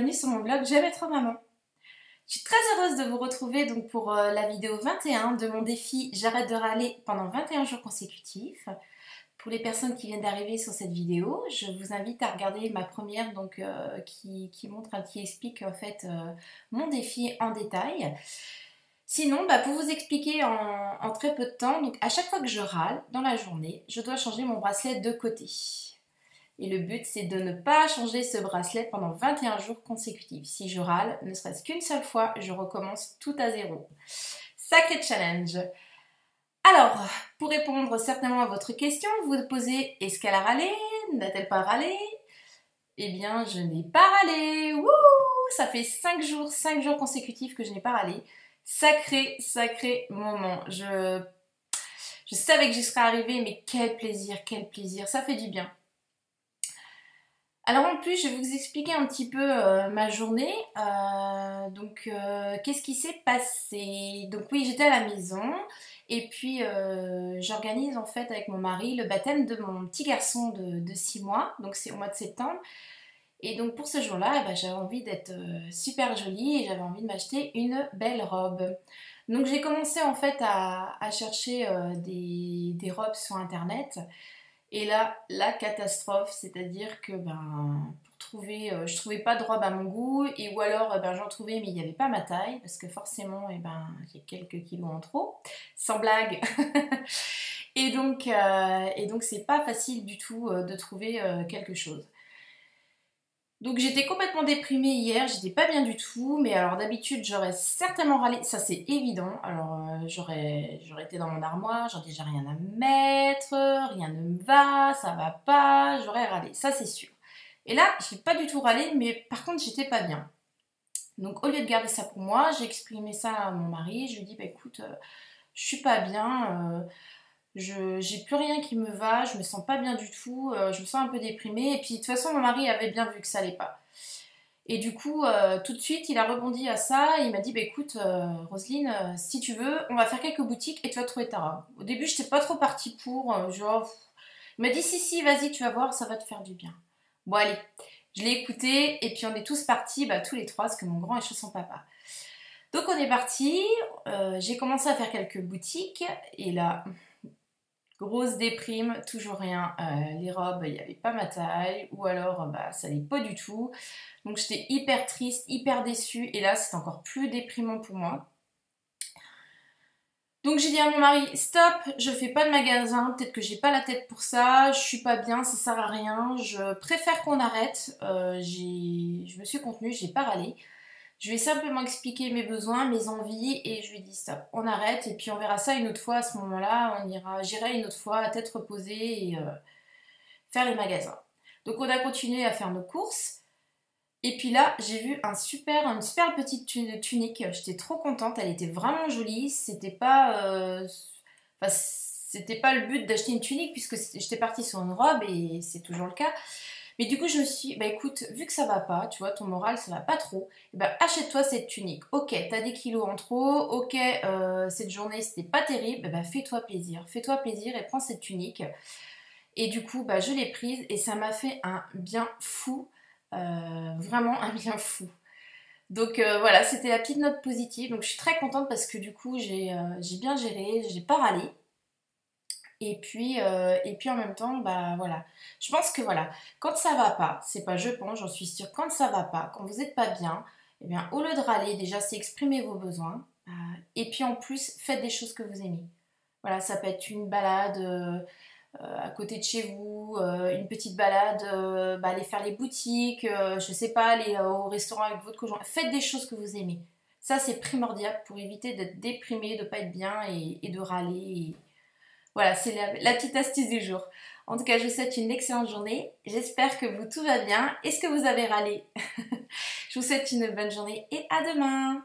bienvenue sur mon blog J'aime être maman. Je suis très heureuse de vous retrouver donc pour la vidéo 21 de mon défi J'arrête de râler pendant 21 jours consécutifs. Pour les personnes qui viennent d'arriver sur cette vidéo, je vous invite à regarder ma première donc, qui explique en fait mon défi en détail. Sinon, pour vous expliquer en très peu de temps, donc à chaque fois que je râle dans la journée, je dois changer mon bracelet de côté. Et le but, c'est de ne pas changer ce bracelet pendant 21 jours consécutifs. Si je râle, ne serait-ce qu'une seule fois, je recommence tout à zéro. Sacré challenge. Alors, pour répondre certainement à votre question, vous vous posez, est-ce qu'elle a râlé? N'a-t-elle pas râlé? Eh bien, je n'ai pas râlé. Wouh! Ça fait 5 jours consécutifs que je n'ai pas râlé. Sacré moment. Je savais que j'y serais arrivée, mais quel plaisir. Ça fait du bien. Alors en plus, je vais vous expliquer un petit peu ma journée. Qu'est-ce qui s'est passé? Donc oui, j'étais à la maison et puis j'organise en fait avec mon mari le baptême de mon petit garçon de 6 mois. Donc c'est au mois de septembre. Et donc pour ce jour-là, j'avais envie d'être super jolie et j'avais envie de m'acheter une belle robe. Donc j'ai commencé en fait à chercher des robes sur internet. Et là, la catastrophe, c'est-à-dire que pour trouver, je trouvais pas de robe à mon goût, et ou alors j'en trouvais mais il n'y avait pas ma taille, parce que forcément j'ai quelques kilos en trop, sans blague. Et donc c'est pas facile du tout de trouver quelque chose. Donc j'étais complètement déprimée hier, j'étais pas bien du tout, mais alors d'habitude j'aurais certainement râlé, ça c'est évident. Alors j'aurais été dans mon armoire, j'aurais dit j'ai rien à mettre, rien ne me va, ça va pas, j'aurais râlé, ça c'est sûr. Et là j'ai pas du tout râlé, mais par contre j'étais pas bien. Donc au lieu de garder ça pour moi, j'ai exprimé ça à mon mari, je lui ai dit écoute, je suis pas bien, j'ai plus rien qui me va, je me sens pas bien du tout, je me sens un peu déprimée. Et puis de toute façon, mon mari avait bien vu que ça allait pas. Et du coup, tout de suite, il a rebondi à ça et il m'a dit écoute, Roselyne, si tu veux, on va faire quelques boutiques et tu vas trouver ta robe. Au début, je n'étais pas trop partie pour, genre. Il m'a dit si, vas-y, tu vas voir, ça va te faire du bien. Bon, allez, je l'ai écouté et puis on est tous partis, tous les trois, parce que mon grand est chez son papa. Donc on est partis, j'ai commencé à faire quelques boutiques et là. Grosse déprime, toujours rien. Les robes, il n'y avait pas ma taille, ou alors ça n'allait pas du tout. Donc j'étais hyper triste, hyper déçue, et là c'est encore plus déprimant pour moi. Donc j'ai dit à mon mari, stop, je fais pas de magasin, peut-être que j'ai pas la tête pour ça, je suis pas bien, ça sert à rien, je préfère qu'on arrête. Je me suis contenue, j'ai pas râlé. Je lui ai simplement expliqué mes besoins, mes envies et je lui ai dit stop, on arrête et puis on verra ça une autre fois à ce moment-là, j'irai une autre fois à tête reposée et faire les magasins. Donc on a continué à faire nos courses et puis là j'ai vu une super petite tunique, j'étais trop contente, elle était vraiment jolie, c'était pas le but d'acheter une tunique puisque j'étais partie sur une robe et c'est toujours le cas. Mais du coup, je me suis dit, écoute, vu que ça va pas, tu vois, ton moral, ça va pas trop, achète-toi cette tunique. Ok, t'as des kilos en trop, ok, cette journée, c'était pas terrible, fais-toi plaisir et prends cette tunique. Et du coup, je l'ai prise et ça m'a fait un bien fou, vraiment un bien fou. Donc voilà, c'était la petite note positive, donc je suis très contente parce que du coup, j'ai bien géré, j'ai pas râlé. Et puis en même temps, voilà. Je pense que voilà, quand ça va pas, c'est pas je pense, j'en suis sûre, quand ça va pas, quand vous êtes pas bien, eh bien au lieu de râler, déjà c'est exprimer vos besoins. Et puis en plus, faites des choses que vous aimez. Voilà, ça peut être une balade à côté de chez vous, une petite balade, aller faire les boutiques, je sais pas, aller au restaurant avec votre conjoint. Faites des choses que vous aimez. Ça c'est primordial pour éviter d'être déprimé, de pas être bien et de râler. Voilà, c'est la petite astuce du jour. En tout cas, je vous souhaite une excellente journée. J'espère que tout va bien. Est-ce que vous avez râlé? Je vous souhaite une bonne journée et à demain!